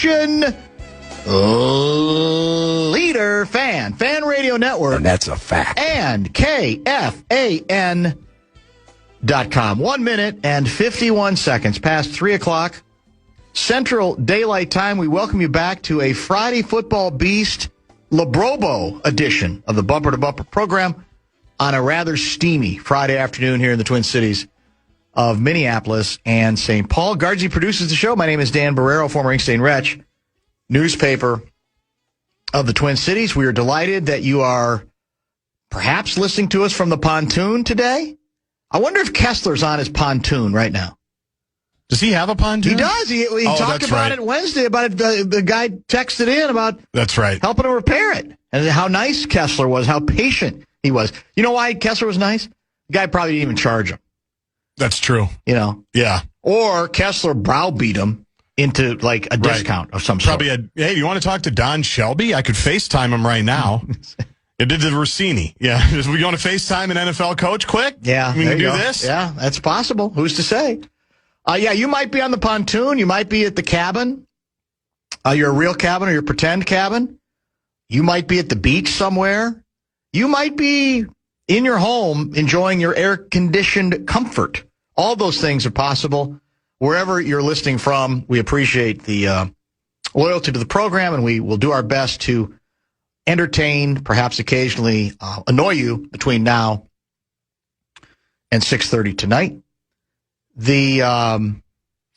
nation leader fan radio network. And that's a fact. And KFAN.com. 1 minute and 51 seconds past 3 o'clock Central Daylight Time. We welcome you back to a Friday Football Beast Labrobo edition of the Bumper to Bumper program on a rather steamy Friday afternoon here in the Twin Cities of Minneapolis and St. Paul. Guardsy produces the show. My name is Dan Barreiro, former Inkstein Wretch, newspaper of the Twin Cities. We are delighted that you are perhaps listening to us from the pontoon today. I wonder if Kessler's on his pontoon right now. Does he have a pontoon? He does. He talked about it Wednesday. About it, the guy texted in about that's right helping him repair it and how nice Kessler was, how patient he was. You know why Kessler was nice? The guy probably didn't even charge him. That's true. You know? Yeah. Or Kessler browbeat him into like a discount of some sort. Hey, do you want to talk to Don Shelby? I could FaceTime him right now. It did the Rossini. Yeah. We going to FaceTime an NFL coach quick? Yeah. We can do this? Yeah, that's possible. Who's to say? Yeah, you might be on the pontoon. You might be at the cabin. Your real cabin or your pretend cabin. You might be at the beach somewhere. You might be in your home enjoying your air-conditioned comfort. All those things are possible. Wherever you're listening from, we appreciate the loyalty to the program, and we will do our best to entertain, perhaps occasionally annoy you between now and 6:30 tonight. The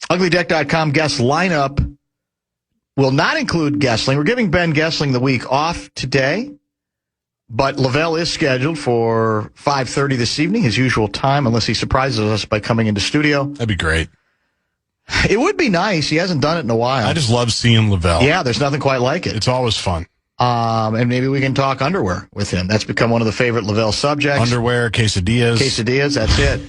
UglyDeck.com guest lineup will not include Gessling. We're giving Ben Gessling the week off today, but Lavelle is scheduled for 5:30 this evening, his usual time, unless he surprises us by coming into studio. That'd be great. It would be nice. He hasn't done it in a while. I just love seeing Lavelle. Yeah, there's nothing quite like it. It's always fun. And maybe we can talk underwear with him. That's become one of the favorite Lavelle subjects. Underwear, quesadillas. Quesadillas, that's it.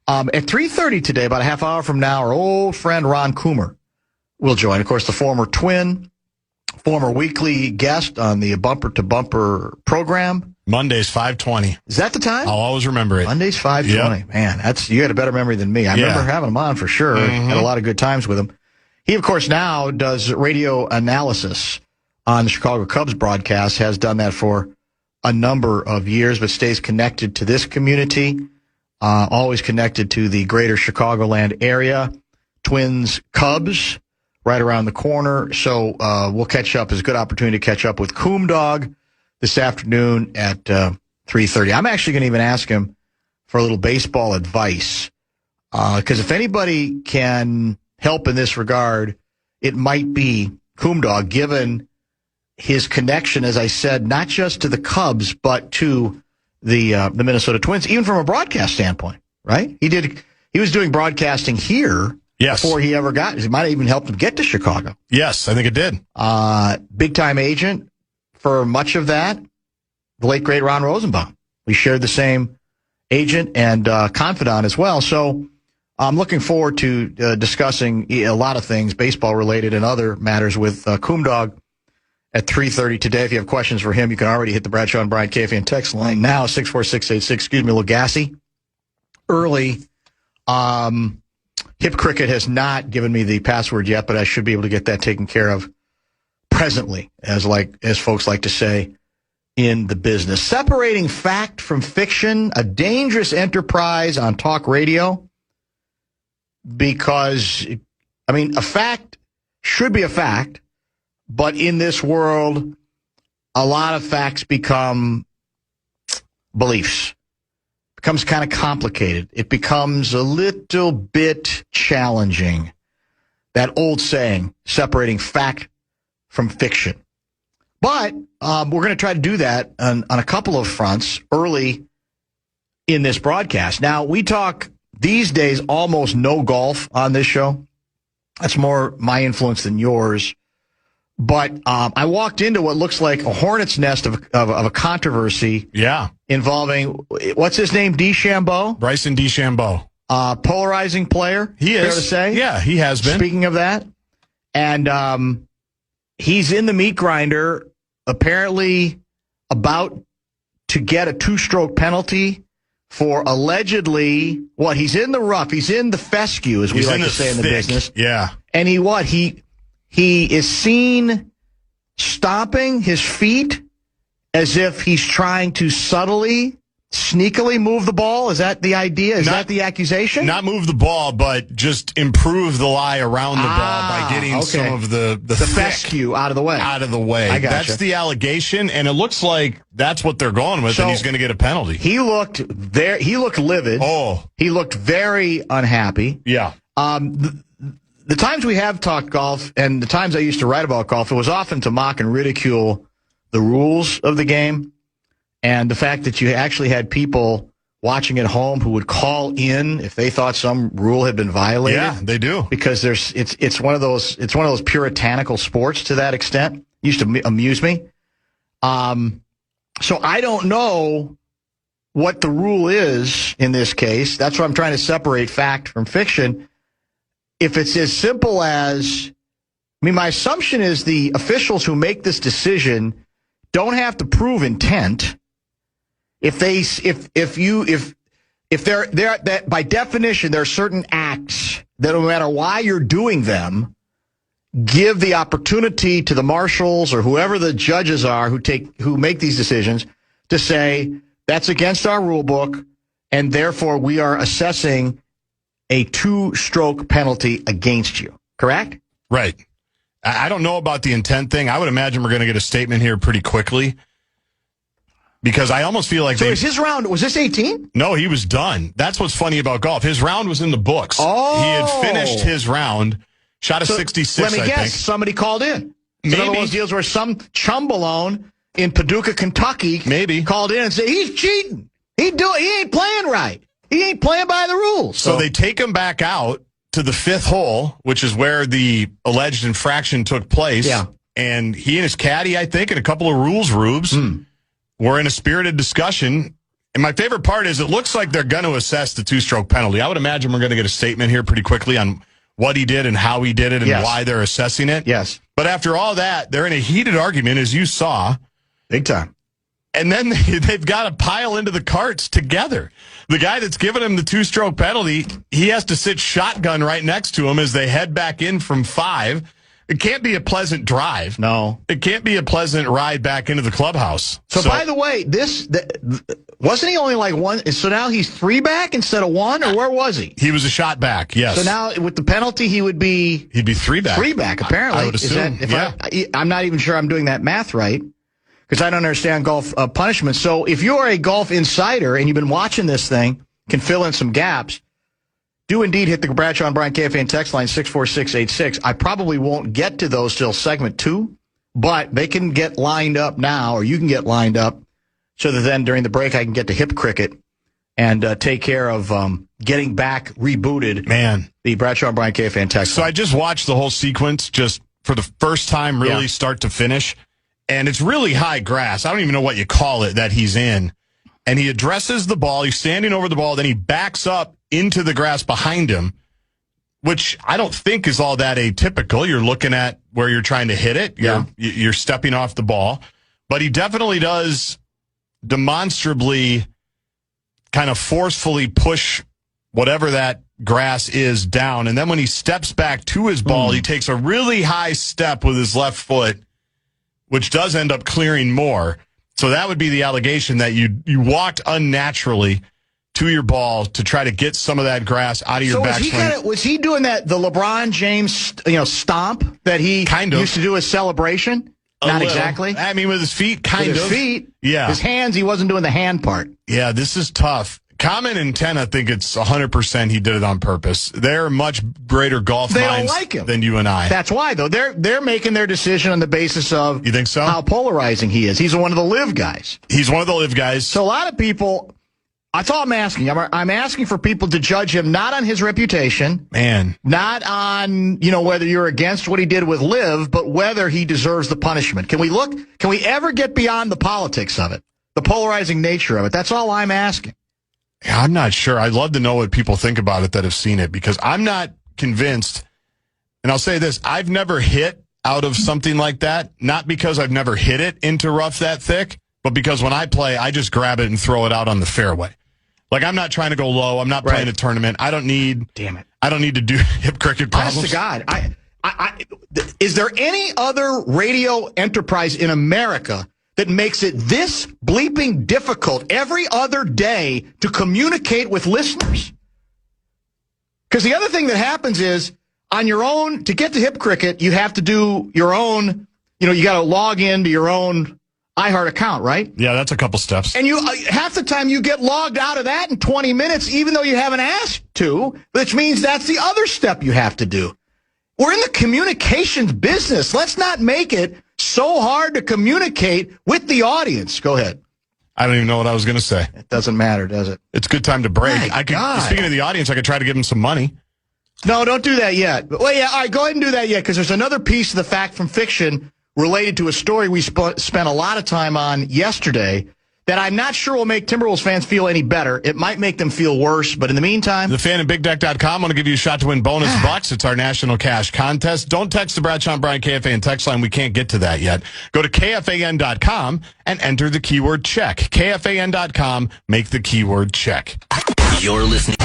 At 3:30 today, about a half hour from now, our old friend Ron Coomer will join. Of course, the former Twin, former weekly guest on the Bumper to Bumper program. Mondays, 5:20. Is that the time? I'll always remember it. Mondays, 5:20. Yep. Man, you had a better memory than me. I remember having him on for sure. Mm-hmm. Had a lot of good times with him. He, of course, now does radio analysis on the Chicago Cubs broadcast, has done that for a number of years, but stays connected to this community, always connected to the greater Chicagoland area. Twins, Cubs, right around the corner. So we'll catch up. It's a good opportunity to catch up with Coom Dog this afternoon at 3:30. I'm actually going to even ask him for a little baseball advice, because if anybody can help in this regard, it might be Coom Dog, given his connection, as I said, not just to the Cubs, but to the Minnesota Twins, even from a broadcast standpoint, right? He was doing broadcasting here before he ever got. It might have even helped him get to Chicago. Yes, I think it did. Big time agent for much of that, the late great Ron Rosenbaum. We shared the same agent and confidant as well. So I'm looking forward to discussing a lot of things, baseball related and other matters, with Coom Dog at 3:30 today. If you have questions for him, you can already hit the Bradshaw and Bryant KFAN text line now, 64686. Excuse me, a little gassy. Early. Hip Cricket has not given me the password yet, but I should be able to get that taken care of presently, as folks like to say in the business. Separating fact from fiction, a dangerous enterprise on talk radio, because, a fact should be a fact, but in this world, a lot of facts become beliefs. It becomes kind of complicated. It becomes a little bit challenging. That old saying, separating fact from fiction. But we're going to try to do that on a couple of fronts early in this broadcast. Now, we talk these days almost no golf on this show. That's more my influence than yours. But I walked into what looks like a hornet's nest of a controversy. Yeah. Involving, what's his name, DeChambeau? Bryson DeChambeau. Polarizing player. He is. Fair to say? Yeah, he has been. Speaking of that. And he's in the meat grinder, apparently about to get a 2-stroke penalty for allegedly, he's in the rough. He's in the fescue, as we like to say in the business. Yeah. And he he is seen stomping his feet as if he's trying to subtly, sneakily move the ball. Is that the idea? Is that the accusation? Not move the ball, but just improve the lie around the ball by getting some of the fescue out of the way. Out of the way. I gotcha. That's the allegation, and it looks like that's what they're going with, and he's going to get a penalty. He looked livid. Oh. He looked very unhappy. Yeah. The times we have talked golf and the times I used to write about golf, it was often to mock and ridicule the rules of the game and the fact that you actually had people watching at home who would call in if they thought some rule had been violated. Yeah, they do. Because it's one of those puritanical sports to that extent. It used to amuse me. So I don't know what the rule is in this case. That's why I'm trying to separate fact from fiction. If it's as simple as, my assumption is the officials who make this decision don't have to prove intent. If they're that by definition, there are certain acts that no matter why you're doing them, give the opportunity to the marshals or whoever the judges are who make these decisions to say that's against our rule book, and therefore we are assessing a 2-stroke penalty against you. Correct? Right. I don't know about the intent thing. I would imagine we're going to get a statement here pretty quickly because I almost feel like So is his round, was this 18? No, he was done. That's what's funny about golf. His round was in the books. Oh. He had finished his round, shot a 66, let me I guess, think. somebody called in. Maybe. One of those deals where some chumbalone in Paducah, Kentucky called in and said, he's cheating. He ain't playing right. He ain't playing by the rules. So they take him back out to the 5th hole, which is where the alleged infraction took place. Yeah. And he and his caddy, I think, and a couple of rules rubes were in a spirited discussion. And my favorite part is it looks like they're going to assess the 2-stroke penalty. I would imagine we're going to get a statement here pretty quickly on what he did and how he did it and why they're assessing it. Yes. But after all that, they're in a heated argument, as you saw. Big time. And then they've got to pile into the carts together. The guy that's giving him the 2-stroke penalty, he has to sit shotgun right next to him as they head back in from 5. It can't be a pleasant drive. No. It can't be a pleasant ride back into the clubhouse. So by the way, wasn't he only like one? So now he's 3 back instead of 1, or where was he? He was a shot back, yes. So now with the penalty, he'd be 3 back. 3 back, apparently. I would assume, I'm not even sure I'm doing that math right, because I don't understand golf punishment. So if you're a golf insider and you've been watching this thing, can fill in some gaps, do indeed hit the Bradshaw and Brian KFAN text line 64686. I probably won't get to those till segment 2, but they can get lined up now, or you can get lined up, so that then during the break I can get to hip cricket and take care of getting back rebooted. Man, the Bradshaw and Brian KFAN text line. So I just watched the whole sequence just for the first time, really start to finish. And it's really high grass. I don't even know what you call it that he's in. And he addresses the ball. He's standing over the ball. Then he backs up into the grass behind him, which I don't think is all that atypical. You're looking at where you're trying to hit it. You're stepping off the ball. But he definitely does demonstrably kind of forcefully push whatever that grass is down. And then when he steps back to his ball, he takes a really high step with his left foot, which does end up clearing more. So that would be the allegation, that you walked unnaturally to your ball to try to get some of that grass out of your backswing. Was he doing that, the LeBron James stomp that he used to do as celebration? Not exactly. I mean, with his feet, kind of. With his feet. Yeah. His hands, he wasn't doing the hand part. Yeah, this is tough. Common intent, I think it's 100% he did it on purpose. They're much greater golf minds than you and I. That's why, though. They're making their decision on the basis of, you think so? How polarizing he is. He's one of the live guys. He's one of the live guys. So a lot of people, that's all I'm asking. I'm asking for people to judge him not on his reputation. Man. Not on, whether you're against what he did with live, but whether he deserves the punishment. Can we ever get beyond the politics of it? The polarizing nature of it? That's all I'm asking. I'm not sure. I'd love to know what people think about it that have seen it, because I'm not convinced. And I'll say this, I've never hit out of something like that, not because I've never hit it into rough that thick, but because when I play, I just grab it and throw it out on the fairway. Like, I'm not trying to go low. I'm not playing a tournament. I don't need to do hip cricket problems. Honest to God, is there any other radio enterprise in America that makes it this bleeping difficult every other day to communicate with listeners? Because the other thing that happens is, on your own, to get to Hip Cricket, you have to do your own, you got to log into your own iHeart account, right? Yeah, that's a couple steps. And you half the time you get logged out of that in 20 minutes, even though you haven't asked to, which means that's the other step you have to do. We're in the communications business. Let's not make it so hard to communicate with the audience. Go ahead. I don't even know what I was going to say. It doesn't matter, does it? It's a good time to break. Speaking of the audience, I could try to give them some money. No, don't do that yet. Well, yeah, all right, go ahead and do that yet, because there's another piece of the fact from fiction related to a story we spent a lot of time on yesterday that I'm not sure will make Timberwolves fans feel any better. It might make them feel worse, but in the meantime... The Fan and BigDeck.com want to give you a shot to win bonus bucks. It's our national cash contest. Don't text the Bradshaw and Brian KFAN text line. We can't get to that yet. Go to KFAN.com and enter the keyword check. KFAN.com, make the keyword check. You're listening.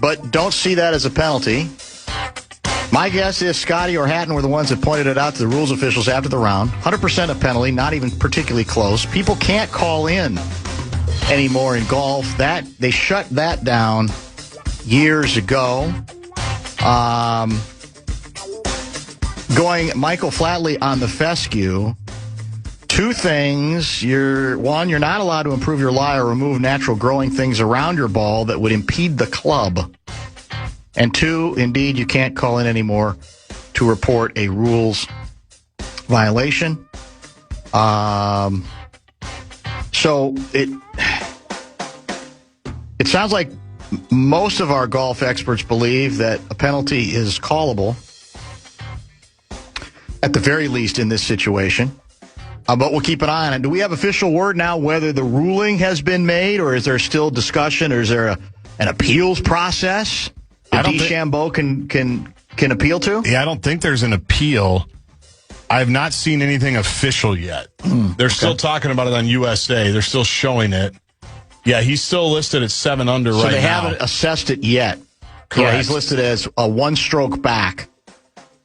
But don't see that as a penalty. My guess is Scotty or Hatton were the ones that pointed it out to the rules officials after the round. 100% a penalty, not even particularly close. People can't call in anymore in golf. They shut that down years ago. Going Michael Flatley on the fescue. Two things. You're not allowed to improve your lie or remove natural growing things around your ball that would impede the club. And two, indeed, you can't call in anymore to report a rules violation. So it sounds like most of our golf experts believe that a penalty is callable, at the very least in this situation. But we'll keep an eye on it. Do we have official word now whether the ruling has been made, or is there still discussion, or is there an appeals process that DeChambeau can appeal to? Yeah, I don't think there's an appeal. I have not seen anything official yet. They're still talking about it on USA. They're still showing it. Yeah, he's still listed at 7 under right now. So they haven't assessed it yet. Correct. Yeah, he's listed as a one stroke back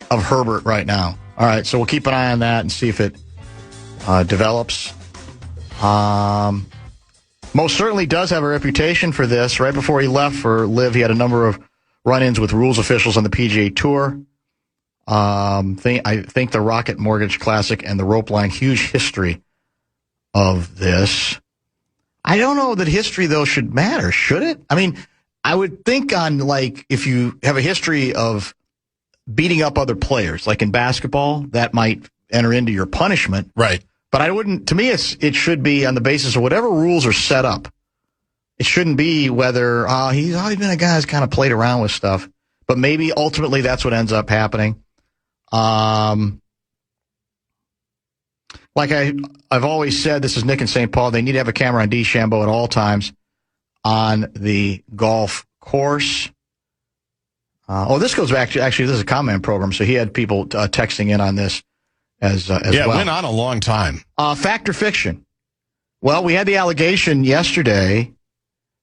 of Herbert right now. All right, so we'll keep an eye on that and see if it develops. Most certainly does have a reputation for this. Right before he left for LIV, he had a number of run-ins with rules officials on the PGA Tour. I think the Rocket Mortgage Classic and the Rope Line, huge history of this. I don't know that history, though, should matter, should it? I mean, I would think on, like, if you have a history of beating up other players, like in basketball, that might enter into your punishment. Right. But I wouldn't, to me, it should be on the basis of whatever rules are set up. It shouldn't be whether he's always been a guy who's kind of played around with stuff. But maybe ultimately that's what ends up happening. Like I've always said, this is Nick and St. Paul. They need to have a camera on DeChambeau at all times on the golf course. This goes back to, actually, this is a comment program, so he had people texting in on this as well. Yeah, it went on a long time. Fact or fiction? Well, we had the allegation yesterday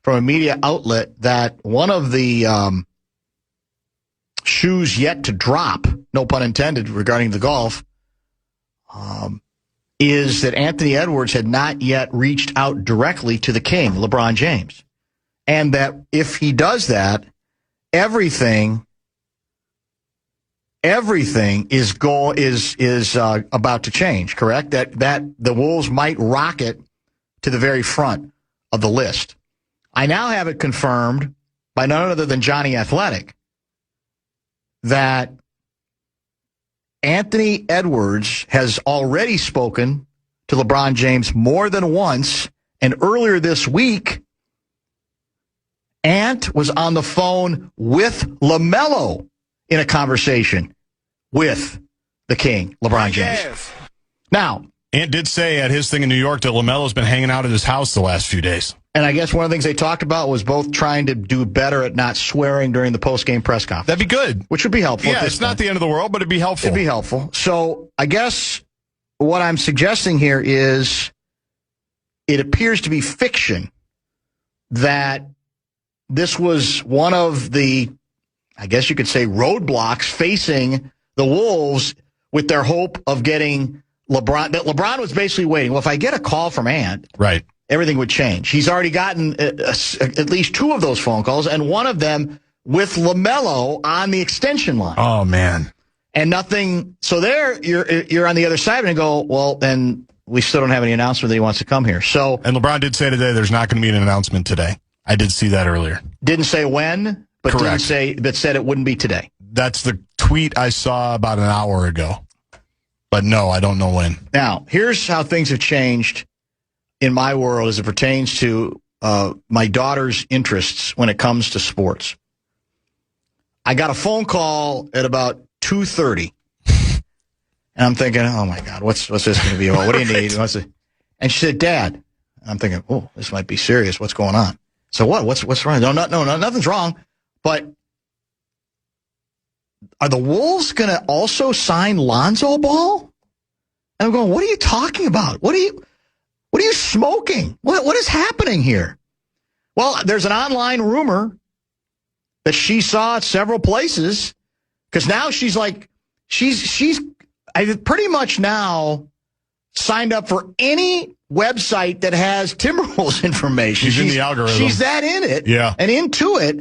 from a media outlet that one of the shoes yet to drop, no pun intended, regarding the golf, is that Anthony Edwards had not yet reached out directly to the king, LeBron James. And that if he does that, everything is about to change, correct? That the Wolves might rocket to the very front of the list. I now have it confirmed by none other than Johnny Athletic that Anthony Edwards has already spoken to LeBron James more than once, and earlier this week, Ant was on the phone with LaMelo in a conversation with the king, LeBron James. Now, Ant did say at his thing in New York that LaMelo's been hanging out at his house the last few days. And I guess one of the things they talked about was both trying to do better at not swearing during the post-game press conference. That'd be good. Which would be helpful. Yeah, it's not the end of the world, but it'd be helpful. It'd be helpful. So I guess what I'm suggesting here is it appears to be fiction that this was one of the, I guess you could say, roadblocks facing the Wolves with their hope of getting LeBron. That LeBron was basically waiting. Well, if I get a call from Ant, right, everything would change. He's already gotten at least 2 of those phone calls, and one of them with LaMelo on the extension line. Oh, man. And nothing. So there, you're on the other side and go, well, then we still don't have any announcement that he wants to come here. So, and LeBron did say today there's not going to be an announcement today. I did see that earlier. Didn't say when, but Correct. said it wouldn't be today. That's the tweet I saw about an hour ago. But no, I don't know when. Now, here's how things have changed in my world as it pertains to my daughter's interests when it comes to sports. I got a phone call at about 2:30, and I'm thinking, oh my God, what's this going to be about? What do you need? And she said, Dad. And I'm thinking, oh, this might be serious. What's going on? So what? What's wrong? No, nothing's wrong. But are the Wolves going to also sign Lonzo Ball? And I'm going, what are you talking about? What are you smoking? What is happening here? Well, there's an online rumor that she saw at several places, because now she's like, I've pretty much now signed up for any website that has Timberwolves information. She's in the algorithm. She's that in it. Yeah. And into it.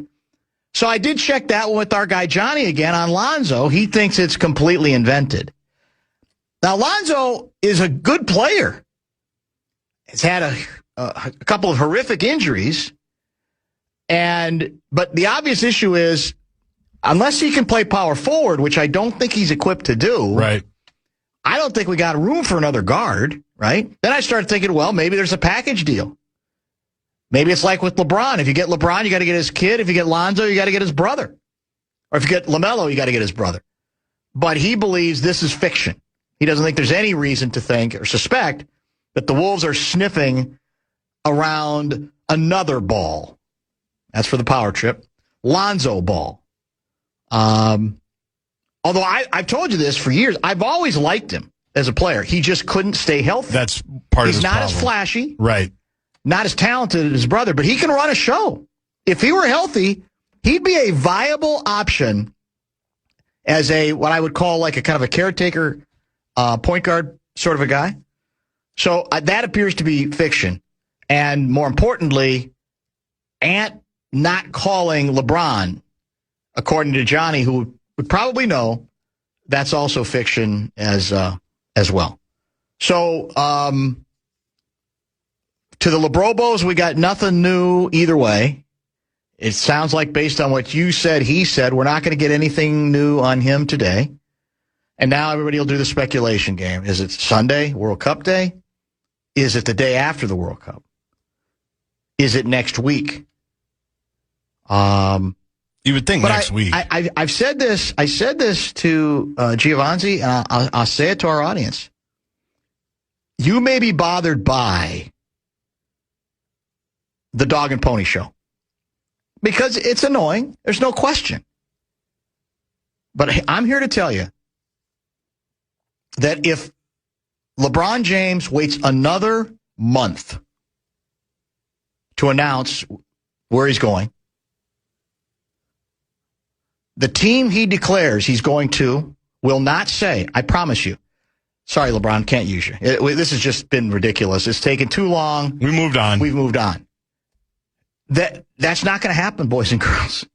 So I did check that one with our guy Johnny again on Lonzo. He thinks it's completely invented. Now, Lonzo is a good player. He's had a couple of horrific injuries. But the obvious issue is, unless he can play power forward, which I don't think he's equipped to do, right? I don't think we got room for another guard, right? Then I started thinking, well, maybe there's a package deal. Maybe it's like with LeBron. If you get LeBron, you got to get his kid. If you get Lonzo, you got to get his brother. Or if you get LaMelo, you got to get his brother. But he believes this is fiction. He doesn't think there's any reason to think or suspect that the Wolves are sniffing around another ball. That's for the power trip. Lonzo Ball. Although I've told you this for years, I've always liked him as a player. He just couldn't stay healthy. That's part of his problem. He's not as flashy. Right. Not as talented as his brother, but he can run a show. If he were healthy, he'd be a viable option as what I would call like a kind of a caretaker point guard sort of a guy. So that appears to be fiction. And more importantly, Ant not calling LeBron, according to Johnny, who would probably know, that's also fiction as well. So to the LeBrobos, we got nothing new either way. It sounds like based on what you said, he said, we're not going to get anything new on him today. And now everybody will do the speculation game. Is it Sunday, World Cup day? Is it the day after the World Cup? Is it next week? You would think next week. I've said this. I said this to Giovanni, and I'll say it to our audience. You may be bothered by the dog and pony show because it's annoying. There's no question. But I'm here to tell you that if LeBron James waits another month to announce where he's going, the team he declares he's going to will not say, I promise you, sorry, LeBron, can't use you. This has just been ridiculous. It's taken too long. We moved on. We've moved on. That's not going to happen, boys and girls.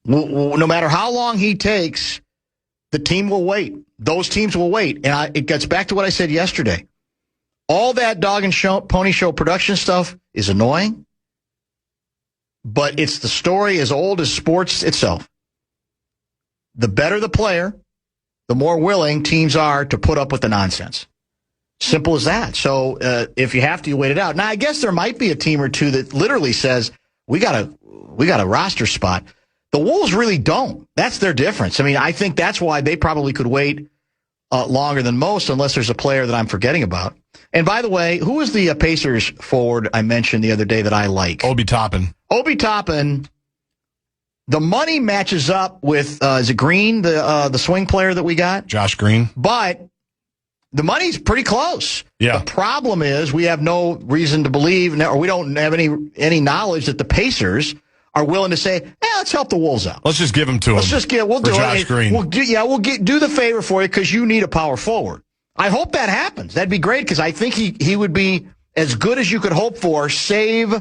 No matter how long he takes, the team will wait. Those teams will wait. And it gets back to what I said yesterday. All that dog and pony show production stuff is annoying, but it's the story as old as sports itself. The better the player, the more willing teams are to put up with the nonsense. Simple as that. So if you have to, you wait it out. Now, I guess there might be a team or two that literally says, we got a roster spot. The Wolves really don't. That's their difference. I mean, I think that's why they probably could wait longer than most, unless there's a player that I'm forgetting about. And by the way, who was the Pacers forward I mentioned the other day that I like? Obi Toppin. Obi Toppin. The money matches up with, is it Green, the swing player that we got? Josh Green. But the money's pretty close. Yeah. The problem is we have no reason to believe, or we don't have any knowledge that the Pacers are willing to say, let's help the Wolves out. Let's just give them to him. Let's just we'll do Josh it. Green. We'll do the favor for you because you need a power forward. I hope that happens. That'd be great because I think he would be as good as you could hope for, save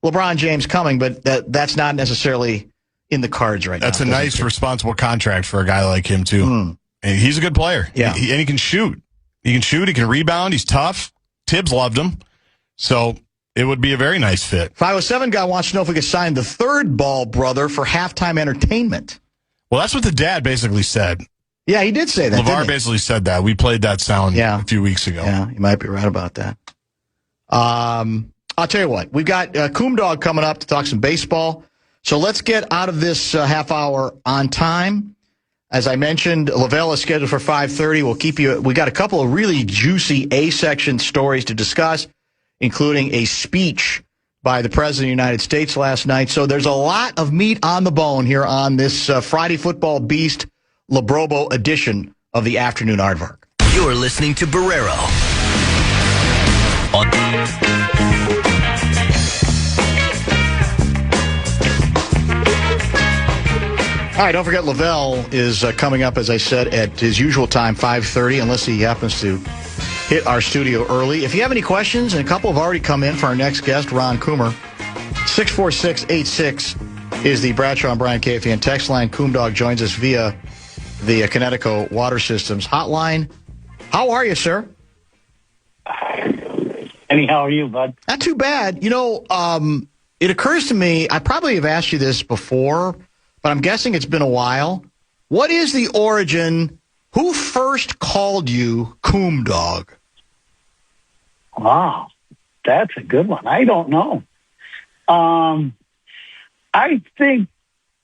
LeBron James coming, but that's not necessarily in the cards right now. That's a nice, responsible contract for a guy like him, too. And he's a good player. Yeah. And he can shoot. He can shoot. He can rebound. He's tough. Tibbs loved him. So it would be a very nice fit. 507 guy wants to know if we could sign the third Ball brother for halftime entertainment. Well, that's what the dad basically said. Yeah, he did say that. LeVar basically said that. We played that sound a few weeks ago. Yeah, you might be right about that. I'll tell you what. We've got Coom Dog coming up to talk some baseball. So let's get out of this half hour on time. As I mentioned, Lavelle is scheduled for 5:30. We'll keep you. We got a couple of really juicy A-section stories to discuss, including a speech by the President of the United States last night. So there's a lot of meat on the bone here on this Friday Football Beast Labrobo edition of the Afternoon Aardvark. You're listening to Barreiro. All right, don't forget Lavelle is coming up, as I said, at his usual time, 5:30, unless he happens to hit our studio early. If you have any questions, and a couple have already come in for our next guest, Ron Coomer, 64686 is the Bradshaw and Bryant KFAN text line. Coom Dog joins us via the Connecticut Water Systems hotline. How are you, sir? Annie, how are you, bud? Not too bad. You know, it occurs to me, I probably have asked you this before, but I'm guessing it's been a while. What is the origin? Who first called you Coom Dog? Wow, that's a good one. I don't know. I think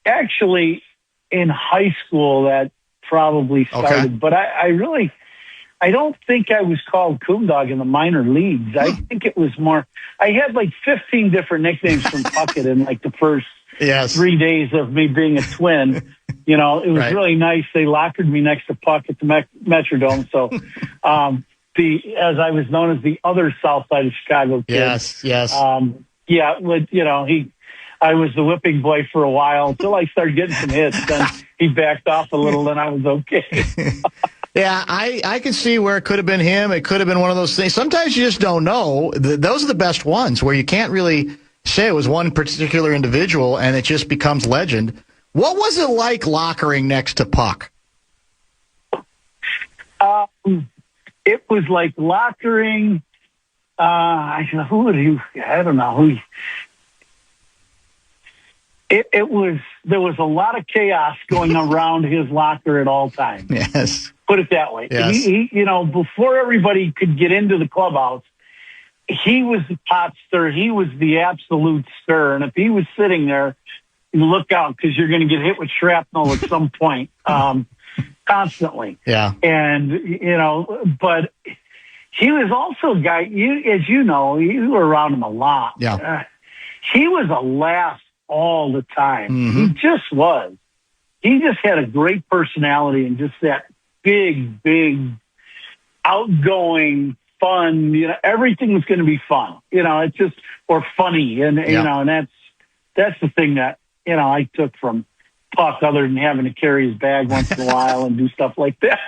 actually in high school that probably started, but I don't think I was called Coom Dog in the minor leagues. I think it was more, I had like 15 different nicknames from Puckett in like the first 3 days of me being a twin. You know, it was really nice. They lockered me next to Puck at the Metrodome. So, as I was known as the other South Side of Chicago kid. Yes. I was the whipping boy for a while until I started getting some hits. Then he backed off a little, and I was okay. Yeah, I can see where it could have been him. It could have been one of those things. Sometimes you just don't know. Those are the best ones where you can't really say it was one particular individual, and it just becomes legend. What was it like lockering next to Puck? It was like lockering. I don't know who. It was. There was a lot of chaos going around his locker at all times. Yes. Put it that way. Yes. He, before everybody could get into the clubhouse, he was the top stir. He was the absolute stir. And if he was sitting there, look out because you're going to get hit with shrapnel at some point, constantly. Yeah. And, but he was also a guy, as you know, you were around him a lot. Yeah. He was a laugh all the time. Mm-hmm. He just was. He just had a great personality and just that big, outgoing, fun, everything was going to be fun, it's just, or funny. And, and that's the thing that, I took from Puck other than having to carry his bag once in a while and do stuff like that.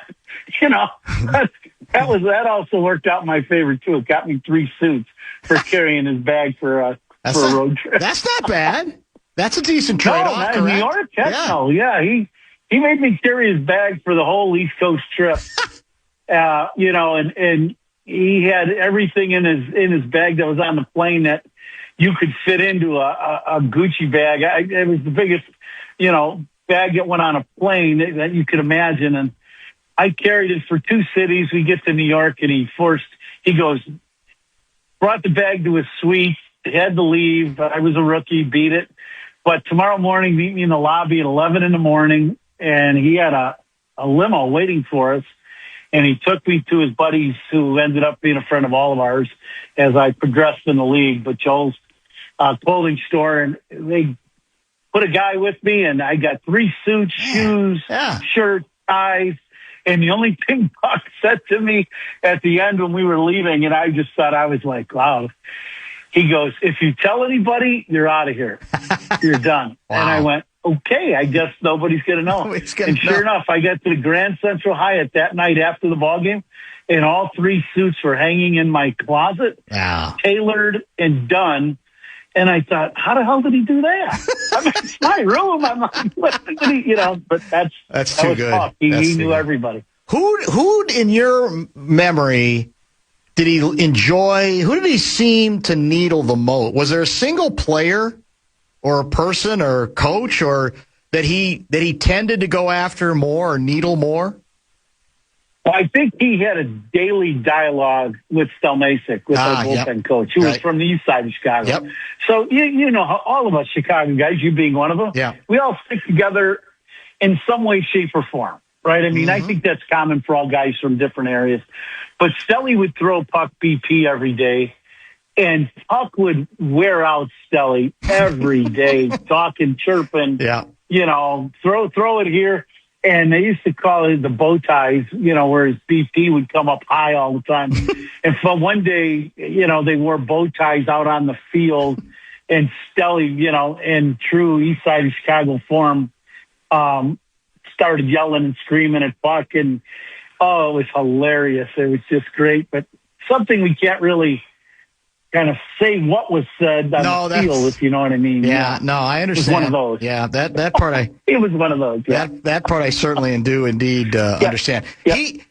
That also worked out in my favor too. It got me 3 suits for carrying his bag for a road trip. That's not bad. That's a decent trade-off. No, in New York, he made me carry his bag for the whole East Coast trip. And he had everything in his bag that was on the plane that you could fit into a Gucci bag. It was the biggest, bag that went on a plane that you could imagine. And I carried it for 2 cities. We get to New York and brought the bag to his suite, had to leave. I was a rookie, beat it. But tomorrow morning, meet me in the lobby at 11 in the morning. And he had a limo waiting for us. And he took me to his buddies, who ended up being a friend of all of ours as I progressed in the league, but Joel's clothing store, and they put a guy with me, and I got 3 suits, shoes, shirt, ties. And the only thing Puck said to me at the end when we were leaving, and I just thought, I was like, wow. He goes, if you tell anybody, you're out of here. You're done. Wow. And I went, okay, I guess nobody's going to know. And sure enough, I got to the Grand Central Hyatt that night after the ball game, and all 3 suits were hanging in my closet, tailored and done. And I thought, how the hell did he do that? I mean, it's my room. I'm not, but that's too good. Tough. He knew everybody. Who in your memory did he enjoy? Who did he seem to needle the most? Was there a single player or a person or coach or that he tended to go after more or needle more? Well, I think he had a daily dialogue with Stelmasic, with our bullpen coach, who was from the east side of Chicago. Yep. So, you know, all of us Chicago guys, you being one of them, we all stick together in some way, shape, or form, right? I mean, I think that's common for all guys from different areas. But Stelly would throw Puck BP every day, and Puck would wear out Stelly every day, talking, chirping, you know, throw it here. And they used to call it the bow ties, you know, where his BP would come up high all the time. And for one day, you know, they wore bow ties out on the field, and Stelly, you know, in true east side of Chicago form, started yelling and screaming at Puck. And, it was hilarious. It was just great. But something we can't really kind of say what was said on the field, if you know what I mean. Yeah, no, I understand. It was one of those. Yeah, that part it was one of those. Yeah. That part I certainly do indeed understand. Yeah. He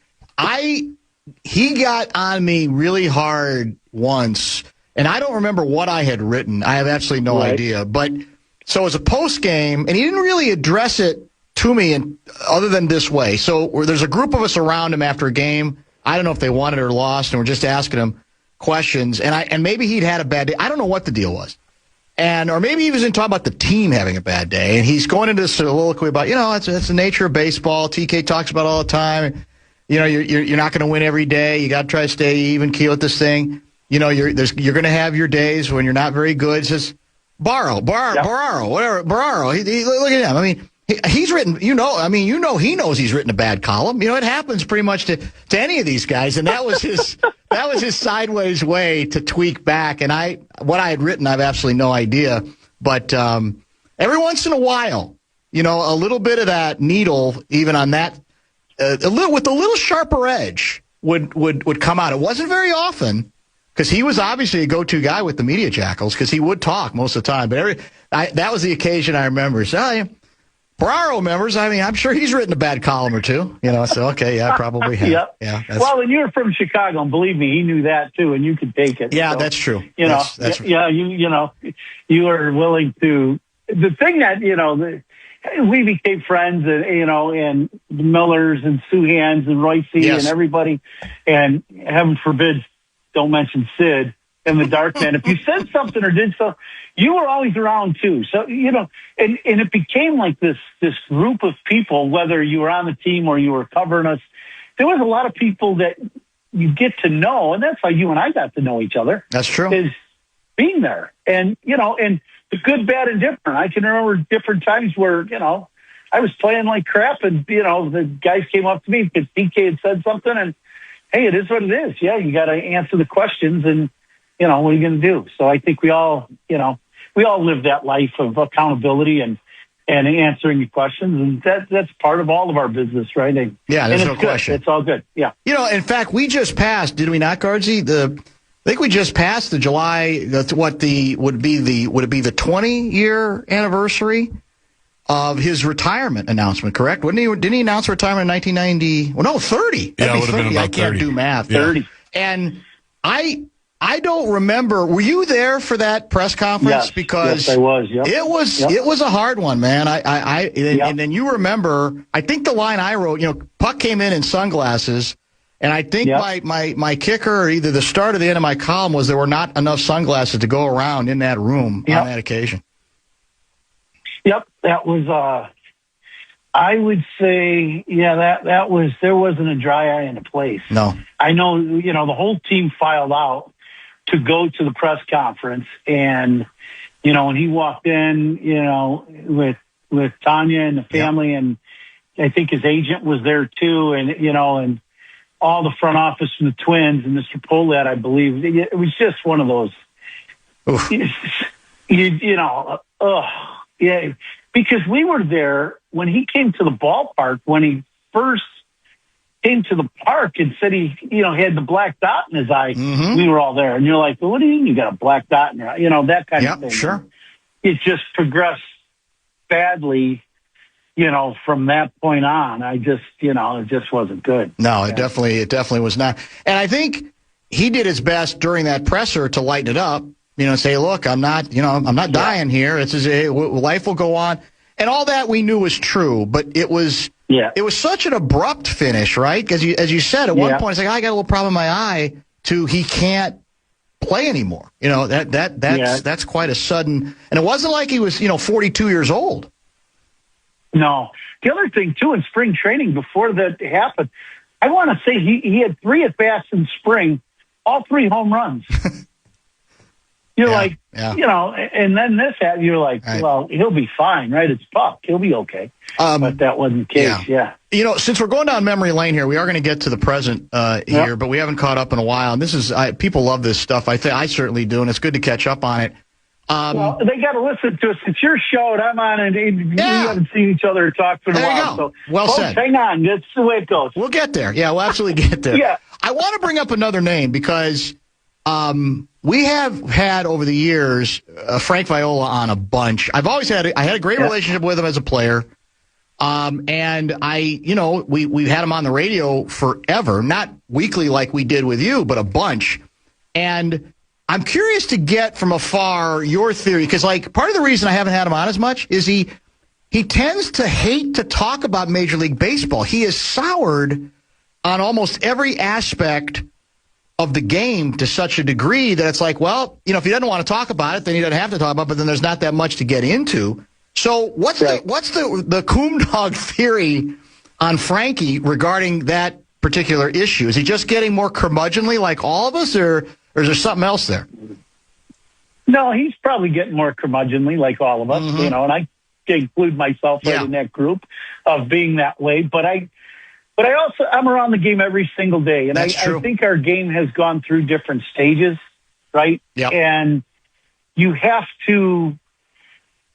got on me really hard once, and I don't remember what I had written. I have absolutely no idea. But so it was a post game, and he didn't really address it to me other than this way. So there's a group of us around him after a game. I don't know if they won it or lost, and we're just asking him questions, and maybe he'd had a bad day. I don't know what the deal was, or maybe he was talking about the team having a bad day, and he's going into this soliloquy about, you know, it's the nature of baseball. TK talks about all the time. You know, you're not going to win every day. You got to try to stay even keel at this thing. You know, you're going to have your days when you're not very good. It says Barreiro, whatever, Barreiro. Look at him. I mean, he's written, he knows he's written a bad column. You know, it happens pretty much to any of these guys, and that was his sideways way to tweak back. And what I had written, I have absolutely no idea. But every once in a while, you know, a little bit of that needle, even on that, with a little sharper edge, would come out. It wasn't very often, because he was obviously a go-to guy with the media jackals, because he would talk most of the time. But that was the occasion I remember. So, Barreiro members, I mean, I'm sure he's written a bad column or two, you know, so, okay, yeah, probably have. Yeah. Well, and you're from Chicago, and believe me, he knew that, too, and you could take it. Yeah, so, that's true. You know, you are willing to. The thing that, you know, we became friends, and, you know, and the Millers and Suhans and Royce and everybody, and heaven forbid, don't mention Sid and the Dark Man. If you said something or did so, you were always around too. So, you know, and it became like this group of people, whether you were on the team or you were covering us. There was a lot of people that you get to know, and that's how you and I got to know each other. That's true. Is being there. And, you know, and the good, bad, and different. I can remember different times where, you know, I was playing like crap, and, you know, the guys came up to me because DK had said something, and, hey, it is what it is. Yeah, you got to answer the questions, and, you know, what are you going to do? So I think we all live that life of accountability and answering the questions, and that's part of all of our business, right? There's no question. It's all good. Yeah. You know, in fact, we just passed, did we not, Guardsy? I think we just passed the July. Would it be the 20-year anniversary of his retirement announcement? Correct? Didn't he announce retirement in 1990? Well, no, 30. Yeah, it would have been about 30. I can't do math. 30. And I don't remember. Were you there for that press conference? Yes, because I was. Yep. It was a hard one, man. And then you remember. I think the line I wrote. You know, Puck came in sunglasses, and I think my kicker, or either the start or the end of my column, was there were not enough sunglasses to go around in that room on that occasion. Yep, that was. I would say, there wasn't a dry eye in the place. No. I know, the whole team filed out to go to the press conference. And, when he walked in, with Tanya and the family, and I think his agent was there too. And, and all the front office from the Twins and Mr. Polat, I believe. It was just one of those, because we were there when he came to the ballpark, when he first came to the park and said he had the black dot in his eye. Mm-hmm. We were all there. And you're like, well, what do you mean you got a black dot in your eye? That kind of thing. Sure. It just progressed badly, from that point on. It just wasn't good. No, it definitely was not. And I think he did his best during that presser to lighten it up, and say, look, I'm not dying here. Life will go on. And all that we knew was true, but it was such an abrupt finish, right? Because as you said, at one point, it's like, I got a little problem in my eye, to he can't play anymore. That's quite a sudden, and it wasn't like he was, 42 years old. No. The other thing, too, in spring training, before that happened, I want to say he had 3 at-bats in spring, all 3 home runs. And then this happened, you're like, well, he'll be fine, right? It's Puck. He'll be okay. But that wasn't the case, yeah. Since we're going down memory lane here, we are going to get to the present here, but we haven't caught up in a while. And this is, people love this stuff. I certainly do, and it's good to catch up on it. Well, they got to listen to us. It's your show, and I'm on it. We haven't seen each other talk for a while. So, well folks, said. Hang on. That's the way it goes. We'll get there. Yeah, we'll absolutely get there. Yeah. I want to bring up another name because we have had over the years Frank Viola on a bunch. I had a great relationship with him as a player. And we've had him on the radio forever, not weekly like we did with you, but a bunch. And I'm curious to get from afar your theory, because part of the reason I haven't had him on as much is he tends to hate to talk about Major League Baseball. He is soured on almost every aspect of the game to such a degree that it's like, well, if he doesn't want to talk about it, then he doesn't have to talk about it, but then there's not that much to get into. So what's the Coom Dog theory on Frankie regarding that particular issue? Is he just getting more curmudgeonly like all of us, or is there something else there? No, he's probably getting more curmudgeonly like all of us, and I include myself in that group of being that way. But I'm around the game every single day, and I think our game has gone through different stages, right? Yep. And you have to,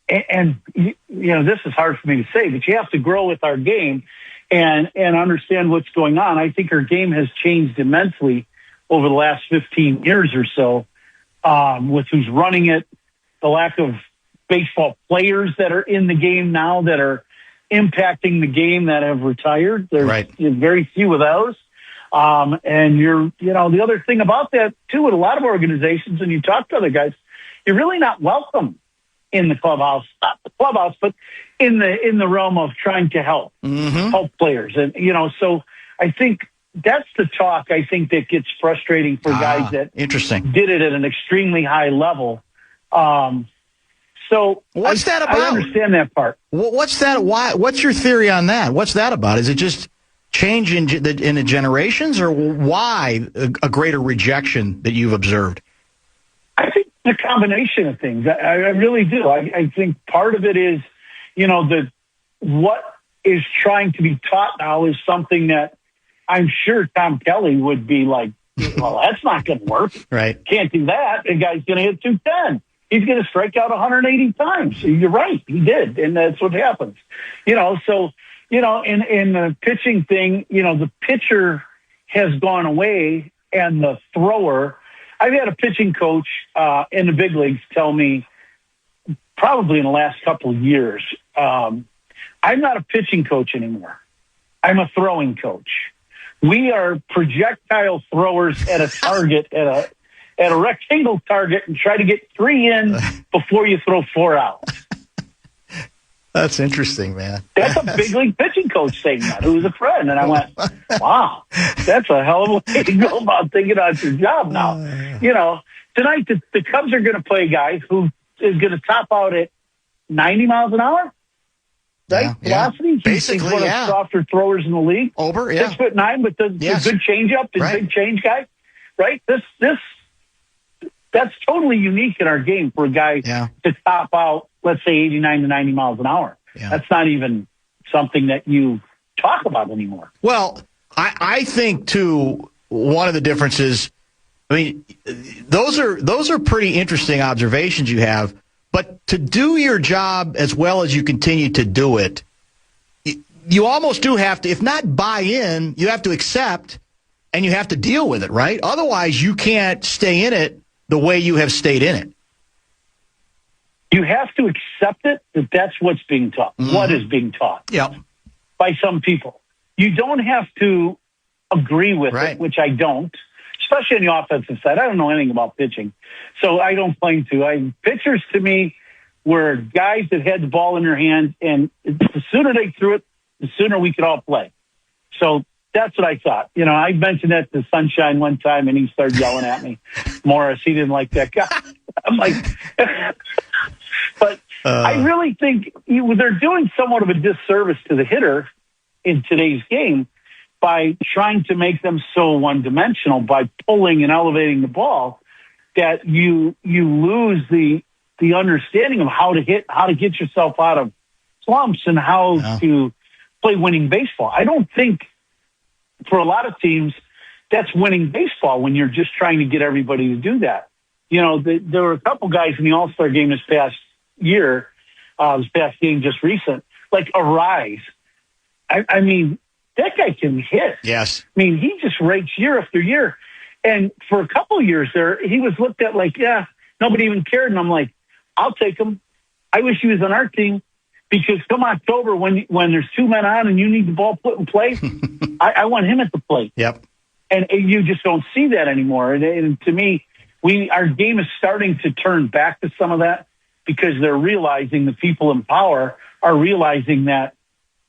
and this is hard for me to say, but you have to grow with our game and understand what's going on. I think our game has changed immensely over the last 15 years or so, with who's running it, the lack of baseball players that are in the game now that are impacting the game that have retired. There's very few of those. And the other thing about that too, with a lot of organizations, and you talk to other guys, you're really not welcome in the clubhouse, not the clubhouse, but in the realm of trying to help players. And, so I think that's the talk, I think, that gets frustrating for guys that did it at an extremely high level. So what's that about? I understand that part. What's that? Why? What's your theory on that? What's that about? Is it just change in the generations, or why a greater rejection that you've observed? I think the combination of things. I really do. I think part of it is, what is trying to be taught now is something that I'm sure Tom Kelly would be like, well, that's not going to work. Right. Can't do that. The guy's going to hit 210. He's going to strike out 180 times. You're right. He did. And that's what happens. So, in the pitching thing, the pitcher has gone away and the thrower. I've had a pitching coach in the big leagues tell me probably in the last couple of years, I'm not a pitching coach anymore. I'm a throwing coach. We are projectile throwers at a target, at a rectangle target, and try to get 3 in before you throw 4 out. That's interesting, man. That's a big league pitching coach saying that, who was a friend. And I went, wow, that's a hell of a way to go about thinking about your job now. Tonight the Cubs are going to play a guy who is going to top out at 90 miles an hour. right? Velocity. Basically, he's one of the softer throwers in the league. Over, 6'9", but the good changeup, the big change guy, right? That's totally unique in our game for a guy to top out, let's say, 89 to 90 miles an hour. Yeah. That's not even something that you talk about anymore. Well, I think too, one of the differences, I mean, those are pretty interesting observations you have, but to do your job as well as you continue to do it, you almost do have to, if not buy in, you have to accept and you have to deal with it, right? Otherwise, you can't stay in it the way you have stayed in it. You have to accept it, that that's what's being taught, what is being taught by some people. You don't have to agree with it, which I don't, especially on the offensive side. I don't know anything about pitching, so I don't claim to. Pitchers, to me, were guys that had the ball in their hands, and the sooner they threw it, the sooner we could all play. So that's what I thought. You know, I mentioned that to Sunshine one time, and he started yelling at me. Morris, he didn't like that guy. I'm like, but I really think they're doing somewhat of a disservice to the hitter in today's game by trying to make them so one-dimensional by pulling and elevating the ball that you lose the understanding of how to hit, how to get yourself out of slumps, and how to play winning baseball. I don't think for a lot of teams that's winning baseball when you're just trying to get everybody to do that. You know, there were a couple guys in the All-Star game this past year, this past game just recent, like Arise. I mean, that guy can hit. Yes. I mean, he just rakes year after year. And for a couple of years there, he was looked at like, nobody even cared. And I'm like, I'll take him. I wish he was on our team, because come October, when there's two men on and you need the ball put in play, I want him at the plate. Yep. And you just don't see that anymore. And to me, our game is starting to turn back to some of that, because they're realizing, the people in power are realizing that,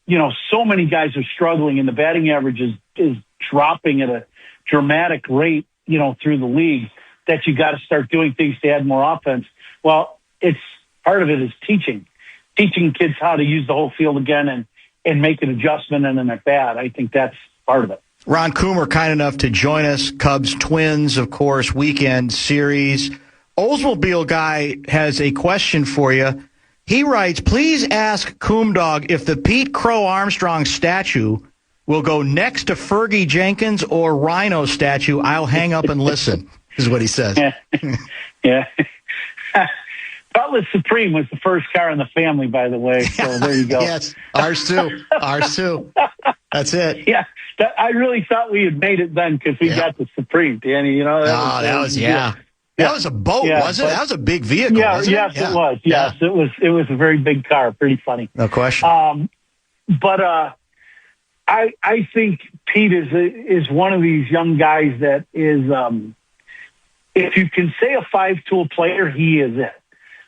you know, so many guys are struggling and the batting average is dropping at a dramatic rate, you know, through the league, that you got to start doing things to add more offense. Well, part of it is teaching kids how to use the whole field again and make an adjustment and an at-bat. I think that's part of it. Ron Coomer, kind enough to join us. Cubs Twins, of course, weekend series. Oldsmobile guy has a question for you. He writes, please ask Coom Dog if the Pete Crow Armstrong statue will go next to Fergie Jenkins or Rhino statue. I'll hang up and listen, is what he says. Yeah. Cutlass Supreme was the first car in the family, by the way. So there you go. Yes, ours too. That's it. Yeah, I really thought we had made it then, because we got the Supreme, Danny. You know, that was a boat, wasn't it? That was a big vehicle. Wasn't it? It was. Yes, it was a very big car. Pretty funny. No question. I think Pete is one of these young guys that is, if you can say a five-tool player, he is it.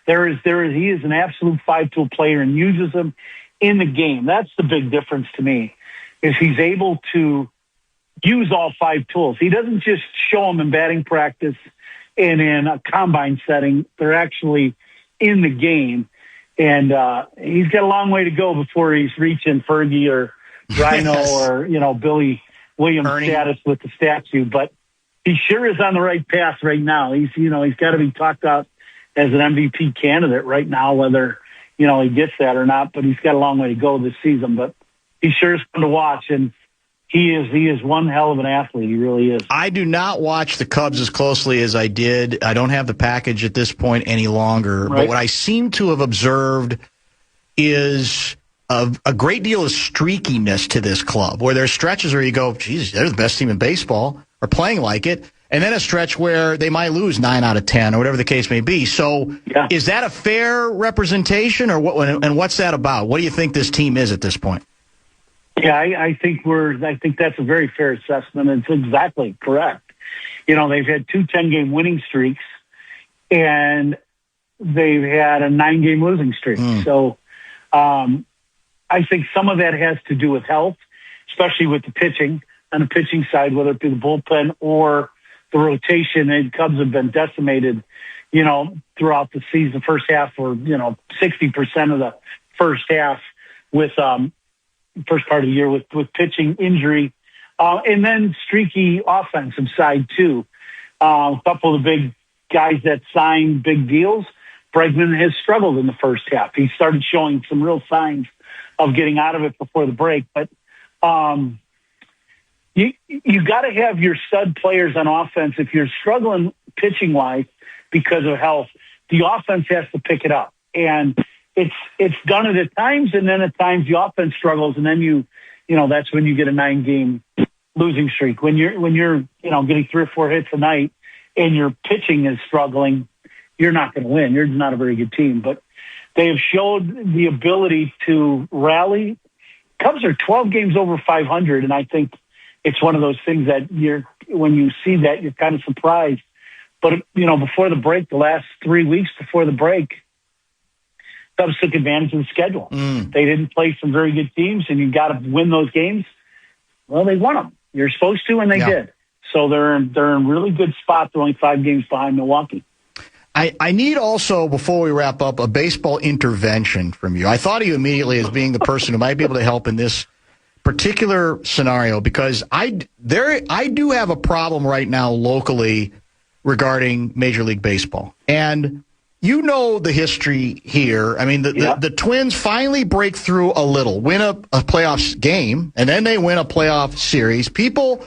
He is an absolute five-tool player and uses them in the game. That's the big difference to me, is he's able to use all five tools. He doesn't just show them in batting practice and in a combine setting. They're actually in the game. And he's got a long way to go before he's reaching Fergie or Rhino or, you know, Billy Williams status with the statue. But he sure is on the right path right now. He's got to be talked about as an MVP candidate right now, whether, you know, he gets that or not, but he's got a long way to go this season. But he sure is fun to watch, and he is one hell of an athlete. He really is. I do not watch the Cubs as closely as I did. I don't have the package at this point any longer. Right. But what I seem to have observed is a great deal of streakiness to this club, where there's stretches where you go, geez, they're the best team in baseball, or playing like it. And then a stretch where they might lose 9 out of 10 or whatever the case may be. So is that a fair representation, or what? And what's that about? What do you think this team is at this point? Yeah, I think that's a very fair assessment. It's exactly correct. You know, they've had 2 10-game winning streaks, and they've had a 9-game losing streak. So I think some of that has to do with health, especially with the pitching on the pitching side, whether it be the bullpen or the rotation. And Cubs have been decimated, you know, throughout the season, first half, or, you know, 60% of the first half with first part of the year with pitching injury, and then streaky offensive side too. A couple of the big guys that signed big deals. Bregman has struggled in the first half. He started showing some real signs of getting out of it before the break, but you got to have your stud players on offense. If you're struggling pitching wise because of health, the offense has to pick it up, and it's done it at times, and then at times the offense struggles, and then that's when you get a 9-game losing streak. When you're getting 3 or 4 hits a night and your pitching is struggling, you're not going to win. You're not a very good team, but they have showed the ability to rally. Cubs are 12 games over 500, and I think it's one of those things that when you see that, you're kind of surprised. But, before the break, the last 3 weeks before the break, Cubs took advantage of the schedule. They didn't play some very good teams, and you got to win those games. Well, they won them. You're supposed to, and they did. So they're in really good spot. They're only 5 games behind Milwaukee. I need also, before we wrap up, a baseball intervention from you. I thought of you immediately as being the person who might be able to help in this particular scenario, because I do have a problem right now locally regarding Major League Baseball. And you know the history here. I mean, the Twins finally break through a little, win a playoffs game, and then they win a playoff series. People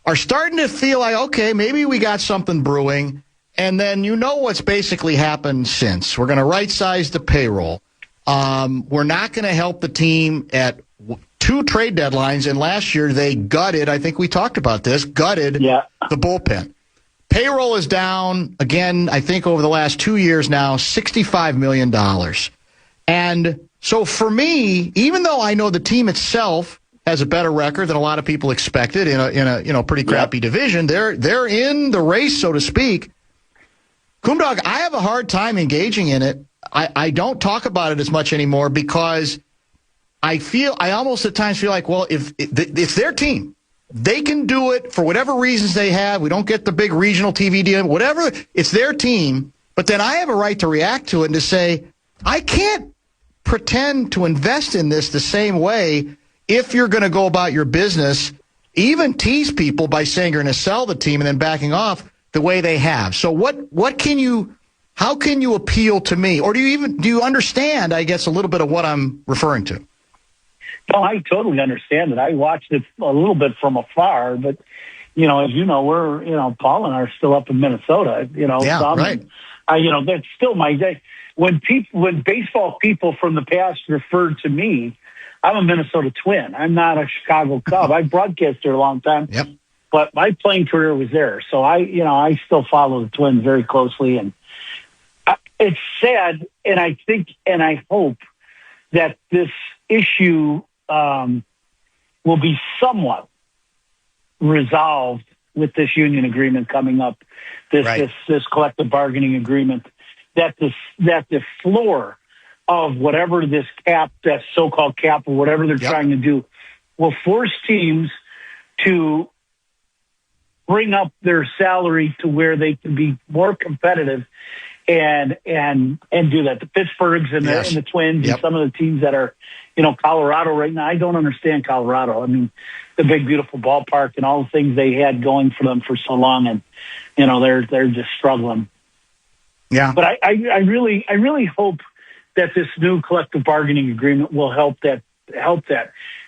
are starting to feel like, okay, maybe we got something brewing. And then what's basically happened since. We're going to right-size the payroll. We're not going to help the team at 2 trade deadlines, and last year they gutted, I think we talked about this, the bullpen. Payroll is down, again, I think over the last 2 years now, $65 million. And so for me, even though I know the team itself has a better record than a lot of people expected in a pretty crappy division, they're in the race, so to speak. Coom Dog, I have a hard time engaging in it. I don't talk about it as much anymore because I almost at times feel like, well, if it's their team, they can do it for whatever reasons they have. We don't get the big regional TV deal, whatever. It's their team. But then I have a right to react to it and to say, I can't pretend to invest in this the same way if you're going to go about your business, even tease people by saying you're going to sell the team and then backing off the way they have. So how can you appeal to me? Or do you understand, I guess, a little bit of what I'm referring to? No, I totally understand it. I watched it a little bit from afar, but, as you know, we're, Paul and I are still up in Minnesota, right. That's still my day. When baseball people from the past referred to me, I'm a Minnesota Twin. I'm not a Chicago Cub. I broadcast there a long time. Yep. But my playing career was there, so I still follow the Twins very closely, and it's sad. And I think, and I hope that this issue will be somewhat resolved with this union agreement coming up, this collective bargaining agreement. That the floor of whatever this cap, that so-called cap, or whatever they're trying to do, will force teams to bring up their salary to where they can be more competitive and do that. The Pittsburghs and the Twins and some of the teams that are, Colorado right now. I don't understand Colorado. I mean, the big, beautiful ballpark and all the things they had going for them for so long, and, they're just struggling. Yeah. But I really hope that this new collective bargaining agreement will help that,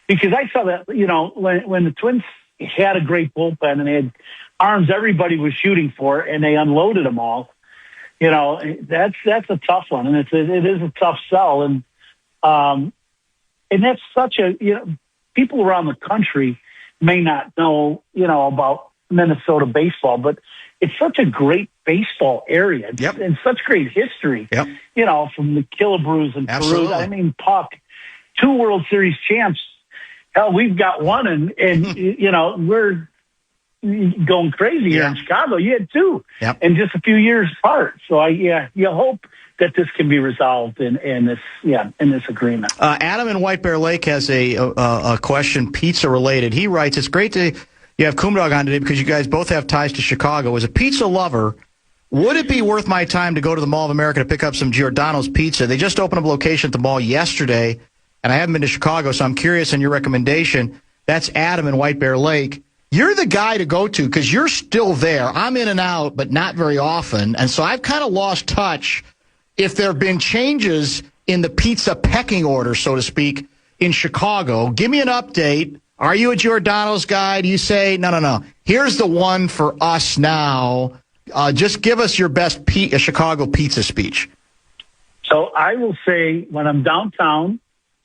because I saw that, when the Twins had a great bullpen and they had arms everybody was shooting for, and they unloaded them all. That's a tough one, and it is a tough sell, and that's such a people around the country may not know about Minnesota baseball, but it's such a great baseball area and such great history. Yep. From the Killebrews and Absolutely. Perus. I mean, Puck, 2 World Series champs. Hell, we've got one, and we're going crazy here in Chicago. You had 2, and just a few years apart. So you hope that this can be resolved in this agreement. Adam in White Bear Lake has a question, pizza related. He writes, "It's great to you have Coom Dog on today because you guys both have ties to Chicago. As a pizza lover, would it be worth my time to go to the Mall of America to pick up some Giordano's pizza? They just opened up a location at the mall yesterday, and I haven't been to Chicago, so I'm curious on your recommendation. That's Adam in White Bear Lake. You're the guy to go to because you're still there. I'm in and out, but not very often. And so I've kind of lost touch if there have been changes in the pizza pecking order, so to speak, in Chicago. Give me an update. Are you a Giordano's guy? Do you say, no, here's the one for us now? Just give us your best Chicago pizza speech. So I will say when I'm downtown,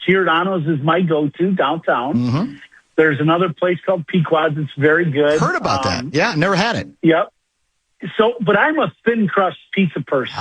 Giordano's is my go-to downtown. Mm-hmm. There's another place called Pequod's. It's very good. Heard about that. Yeah, never had it. Yep. So, but I'm a thin crust pizza person.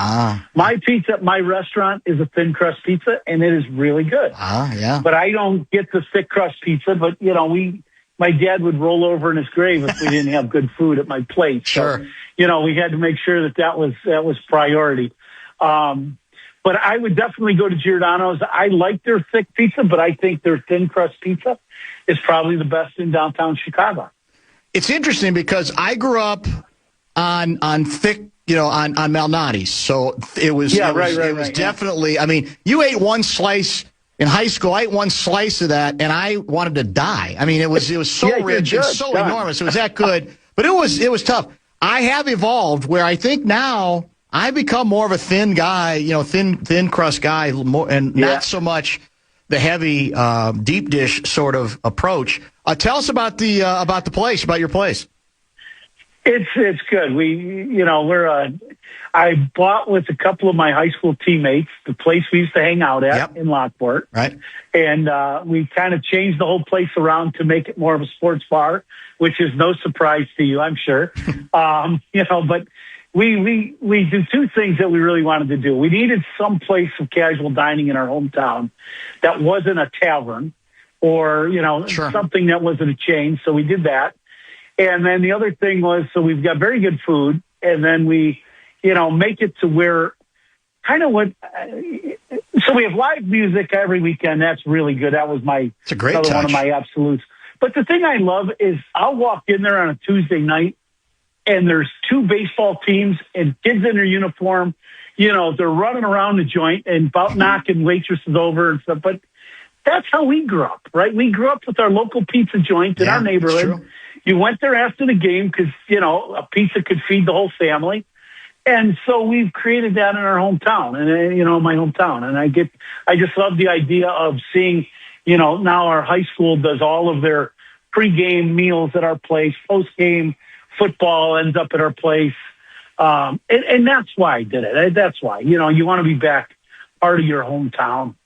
My pizza at my restaurant is a thin crust pizza, and it is really good. Yeah. But I don't get the thick crust pizza. But my dad would roll over in his grave if we didn't have good food at my plate. Sure. So, we had to make sure that was priority. But I would definitely go to Giordano's. I like their thick pizza, but I think their thin crust pizza is probably the best in downtown Chicago. It's interesting because I grew up on thick, on Malnati's. So it was definitely, I mean, you ate one slice in high school. I ate one slice of that and I wanted to die. I mean, it was so rich and so enormous. It was that good, but it was tough. I have evolved where I think now I become more of a thin guy, thin crust guy, not so much the heavy deep dish sort of approach. Tell us about the place, about your place. It's good. I bought with a couple of my high school teammates the place we used to hang out at in Lockport. Right. And we kind of changed the whole place around to make it more of a sports bar, which is no surprise to you, I'm sure. But we do two things that we really wanted to do. We needed some place of casual dining in our hometown that wasn't a tavern or, something that wasn't a chain. So we did that. And then the other thing was, so we've got very good food, and then we, make it to where kind of so we have live music every weekend. That's really good. That was it's a great another touch. One of my absolutes. But the thing I love is I'll walk in there on a Tuesday night, and there's two baseball teams and kids in their uniform. They're running around the joint and about knocking waitresses over and stuff. But that's how we grew up, right? We grew up with our local pizza joint in our neighborhood. You went there after the game because, a pizza could feed the whole family. And so we've created that in our hometown and, my hometown. And I just love the idea of seeing, now our high school does all of their pregame meals at our place, postgame football ends up at our place. And that's why I did it. That's why, you want to be back part of your hometown.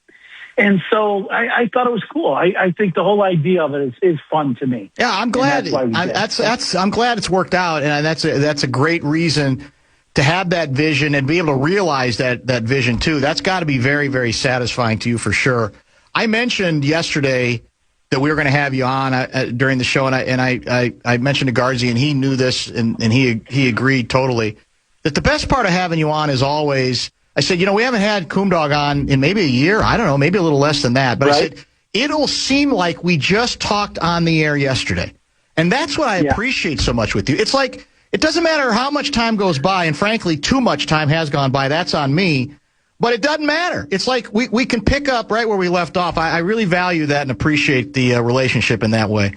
And so I thought it was cool. I think the whole idea of it is fun to me. Yeah, I'm glad. I'm glad it's worked out, and that's a great reason to have that vision and be able to realize that vision too. That's got to be very, very satisfying to you for sure. I mentioned yesterday that we were going to have you on during the show, and I mentioned to Garzi, and he knew this, and he agreed totally that the best part of having you on is always. I said, we haven't had Coom Dog on in maybe a year. I don't know, maybe a little less than that. But I said, it'll seem like we just talked on the air yesterday. And that's what I appreciate so much with you. It's like, it doesn't matter how much time goes by, and frankly, too much time has gone by. That's on me. But it doesn't matter. It's like we can pick up right where we left off. I really value that and appreciate the relationship in that way.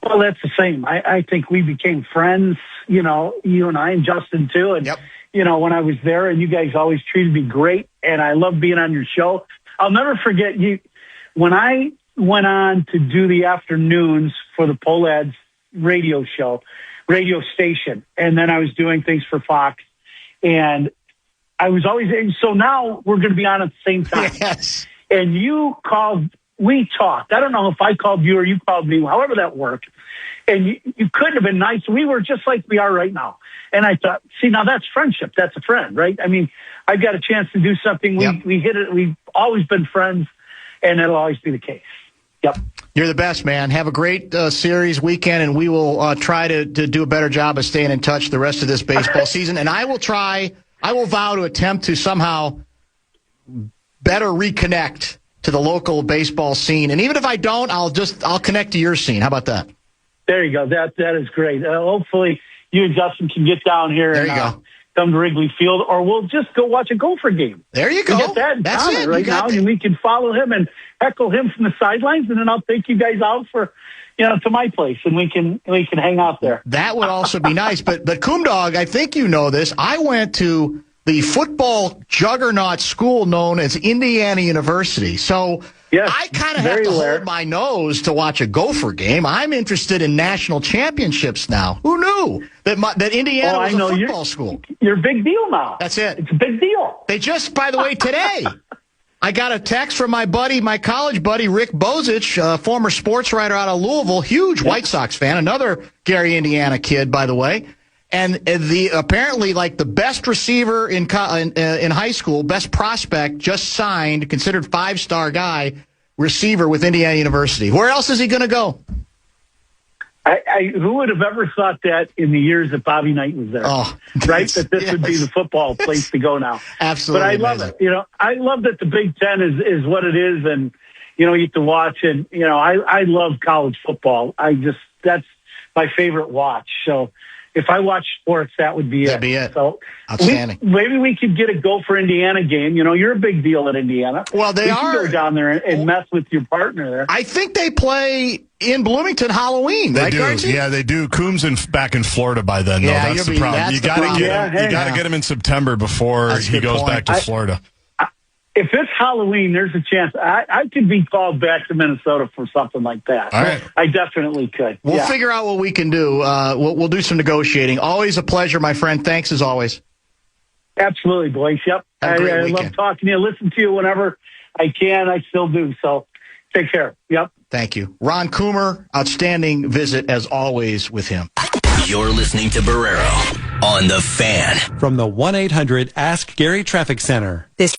Well, that's the same. I think we became friends, you and I and Justin too. And when I was there, and you guys always treated me great, and I love being on your show. I'll never forget you when I went on to do the afternoons for the Polad's radio station, and then I was doing things for Fox, and I was always so now we're going to be on at the same time. Yes. And you called, we talked. I don't know if I called you or you called me, however that worked. And you couldn't have been nice. We were just like we are right now. And I thought, see, now that's friendship. That's a friend, right? I mean, I've got a chance to do something. We hit it. We've always been friends, and that'll always be the case. Yep. You're the best, man. Have a great series weekend, and we will try to do a better job of staying in touch the rest of this baseball season. And I will vow to attempt to somehow better reconnect to the local baseball scene. And even if I don't, I'll connect to your scene. How about that? There you go. That is great. Hopefully you and Justin can get down here and come to Wrigley Field, or we'll just go watch a Gopher game. There you go. We get that in That's common it. right now, and we can follow him and heckle him from the sidelines, and then I'll take you guys out for, to my place, and we can hang out there. That would also be nice. But Coom Dog, I think you know this. I went to the football juggernaut school known as Indiana University. So yes, I kind of have to hold my nose to watch a Gopher game. I'm interested in national championships now. Who knew that Indiana was a football school? You're a big deal now. That's it. It's a big deal. They just, by the way, today, I got a text from my college buddy, Rick Bozich, former sports writer out of Louisville, huge White Sox fan, another Gary, Indiana kid, by the way. And apparently, like, the best receiver in high school, best prospect, just signed, considered 5-star guy, receiver with Indiana University. Where else is he going to go? Who would have ever thought that in the years that Bobby Knight was there? Oh, right? That this would be the football place to go now. Absolutely. But I love it. I love that the Big Ten is what it is, and, you get to watch it. I love college football. That's my favorite watch. So if I watch sports, that would be it. That'd be it. So outstanding. Maybe we could get a Gopher Indiana game. You're a big deal at Indiana. Well, we can go down there and mess with your partner there. I think they play in Bloomington Halloween. They right, do. Garci? Yeah, they do. Coom's back in Florida by then, though. That's the problem. You got to get him in September before he goes back to Florida. If it's Halloween, there's a chance I could be called back to Minnesota for something like that. All right. I definitely could. We'll figure out what we can do. We'll do some negotiating. Always a pleasure, my friend. Thanks as always. Absolutely, boys. Yep. I love talking to you. Listen to you whenever I can. I still do. So take care. Yep. Thank you. Ron Coomer, outstanding visit as always with him. You're listening to Barreiro on The Fan. From the 1-800-ASK-GARY Traffic Center.